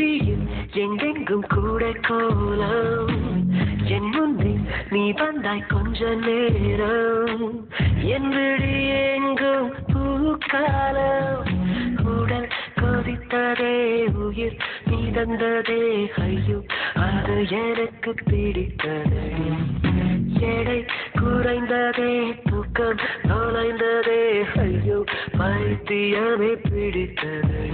வீதியில் எங்கெங்கும் கூட கோலம் என் முன்னே நீ வந்தாய் கொஞ்ச நேரம் என் விழி எங்கும் பூக்காலம் உடல் கொதித்ததே உயிர் மிதந்ததே ஐயோ அது எனக்கு பிடித்ததே எடை குறைந்ததே தூக்கம் தொலைந்ததே ஐயோ பைத்தியமே பிடித்ததே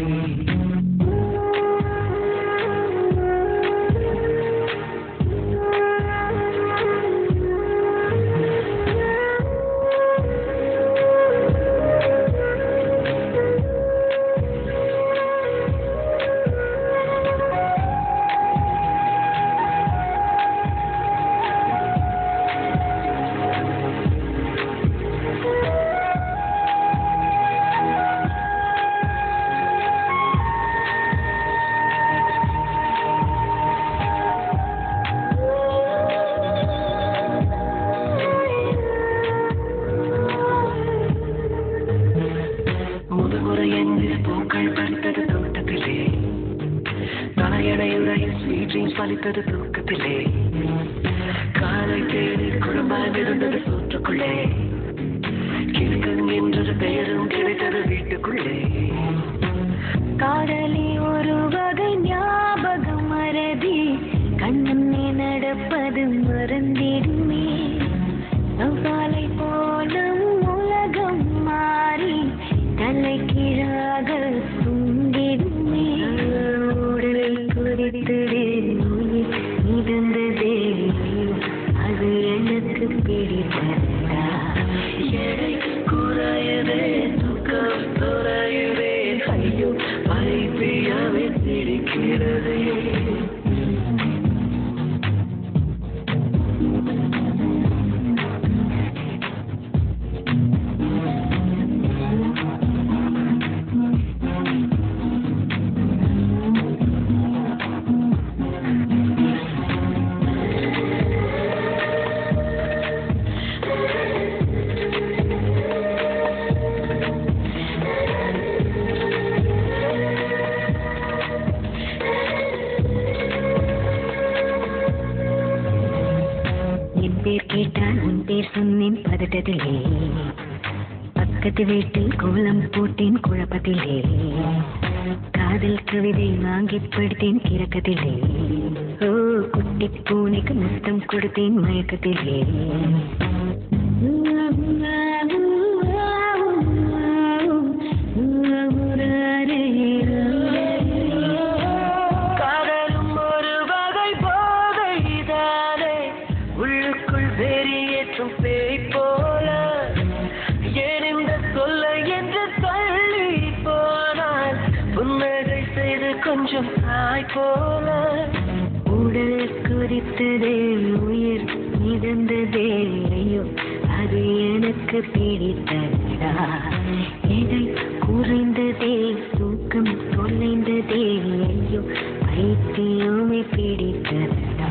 பலித்தது தூக்கத்திலே காலை தேடி குடும்பம் இருந்தது சூற்றுக்குள்ளே கிழக்கன் என்றொரு பெயரும் கிடைத்தது வீட்டுக்குள்ளே காதலி ஒரு வகை ஞாபகம் மறதி கண்ணே நடப்பது மறந்திடுமே நவ்வாலை போலும் உலகம் மாறி தலை கீழாக தூங்கிடுமே உடலில் குறித்திடே மிதந்ததே அது எனக்கு பிடித்ததா எடை குறையதே தூக்கம் தொலையுதே ஐயோ பைத்தியமே பிடிக்கிறதே கேட்டால் உன் பேர் சொன்னேன் பதட்டத்திலே பக்கத்து வீட்டில் கோலம் போட்டேன் குழப்பத்திலே காதல் கவிதை வாங்கி படித்தேன் கிறக்கத்திலே ஓ குட்டி பூனைக்கு முத்தம் கொடுத்தேன் மயக்கத்திலே கொஞ்சம் தாய் போல உடல் குறித்ததே உயிர் மிதந்ததே ஐயோ அது எனக்கு பிடித்ததா எடை குறைந்ததே தூக்கம் தொலைந்ததே ஐயோ பைத்தியமே பிடித்ததா